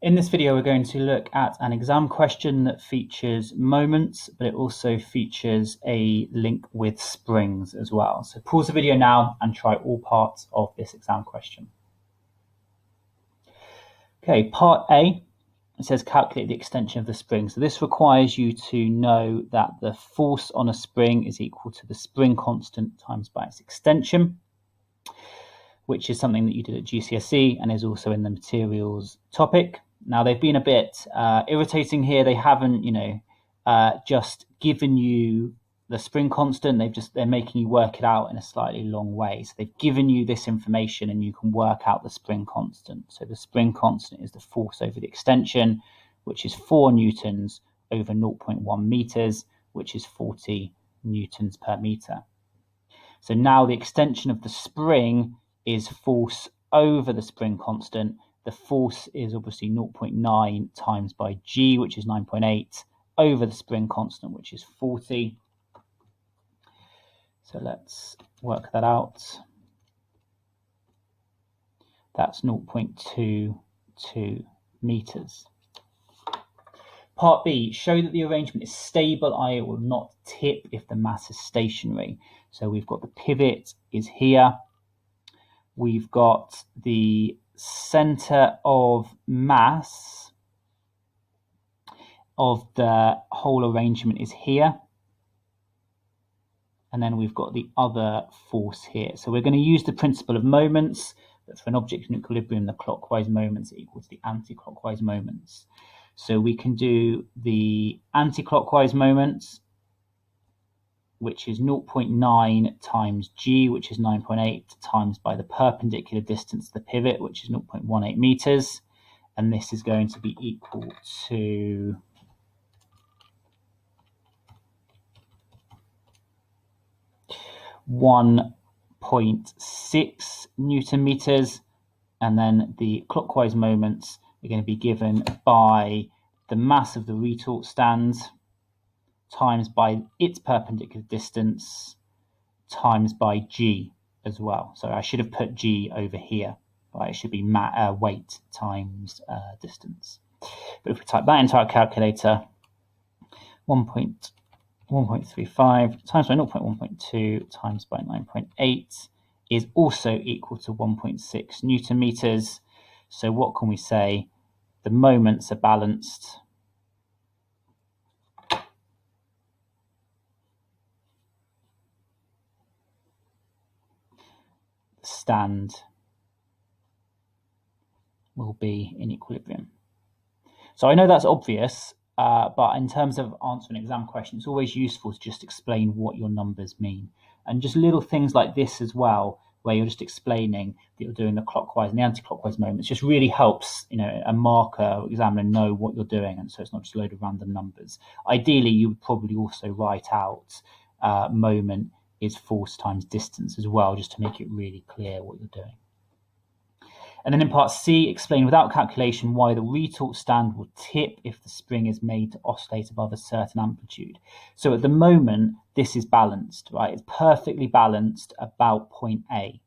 In this video, we're going to look at an exam question that features moments, but it also features a link with springs as well. So pause the video now and try all parts of this exam question. Okay, part A, it says calculate the extension of the spring. So this requires you to know that the force on a spring is equal to the spring constant times by its extension, which is something that you did at GCSE and is also in the materials topic. Now, they've been a bit irritating here. They haven't, just given you the spring constant. They're making you work it out in a slightly long way. So they've given you this information and you can work out the spring constant. So the spring constant is the force over the extension, which is 4 newtons over 0.1 meters, which is 40 newtons per meter. So now the extension of the spring is force over the spring constant. The force is obviously 0.9 times by G, which is 9.8, over the spring constant, which is 40. So let's work that out. That's 0.22 meters. Part B, show that the arrangement is stable, i.e. it will not tip if the mass is stationary. So we've got the pivot is here. We've got the center of mass of the whole arrangement is here. And then we've got the other force here. So we're going to use the principle of moments, that for an object in equilibrium, the clockwise moments are equal to the anti-clockwise moments. So we can do the anti-clockwise moments, which is 0.9 times G, which is 9.8, times by the perpendicular distance to the pivot, which is 0.18 meters. And this is going to be equal to 1.6 Newton meters. And then the clockwise moments are going to be given by the mass of the retort stand times by its perpendicular distance times by G as well. So I should have put G over here, right? It should be weight times distance. But if we type that into our calculator, 1.35 times by 0.1.2 times by 9.8 is also equal to 1.6 Newton meters. So what can we say? The moments are balanced. The stand will be in equilibrium. So I know that's obvious, but in terms of answering an exam question, it's always useful to just explain what your numbers mean. And just little things like this as well, where you're just explaining that you're doing the clockwise and the anti-clockwise moments, just really helps, a marker or examiner know what you're doing, and so it's not just a load of random numbers. Ideally, you would probably also write out moment is force times distance as well, just to make it really clear what you're doing. And then in part C, explain without calculation why the retort stand will tip if the spring is made to oscillate above a certain amplitude. So at the moment, this is balanced, right? It's perfectly balanced about point A.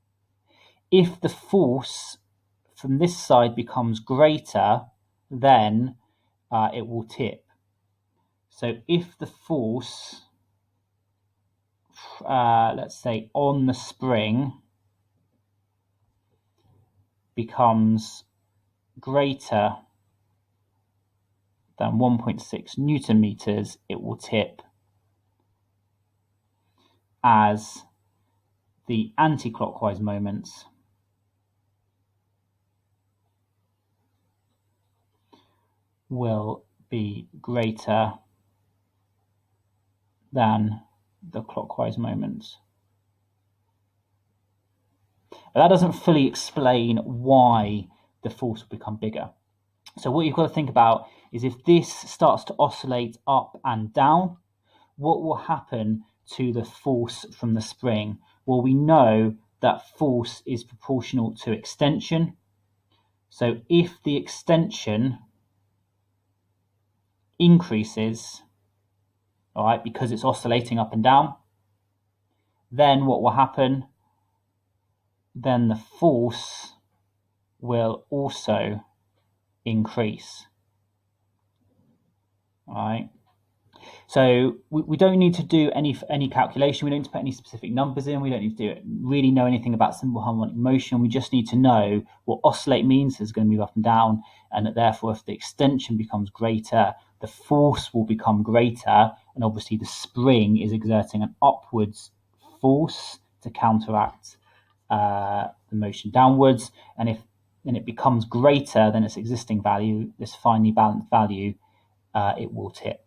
If the force from this side becomes greater, then it will tip. So if the force, let's say on the spring, becomes greater than 1.6 Newton meters, it will tip, as the anti-clockwise moments will be greater than the clockwise moments. But that doesn't fully explain why the force will become bigger. So what you've got to think about is if this starts to oscillate up and down, what will happen to the force from the spring? Well, we know that force is proportional to extension. So if the extension increases, all right, because it's oscillating up and down, then what will happen? Then the force will also increase. All right. So we don't need to do any calculation. We don't need to put any specific numbers in. We don't need to really know anything about simple harmonic motion. We just need to know what oscillate means. It's going to move up and down, and that therefore if the extension becomes greater, the force will become greater, and obviously the spring is exerting an upwards force to counteract the motion downwards. And if it becomes greater than its existing value, this finely balanced value, it will tip.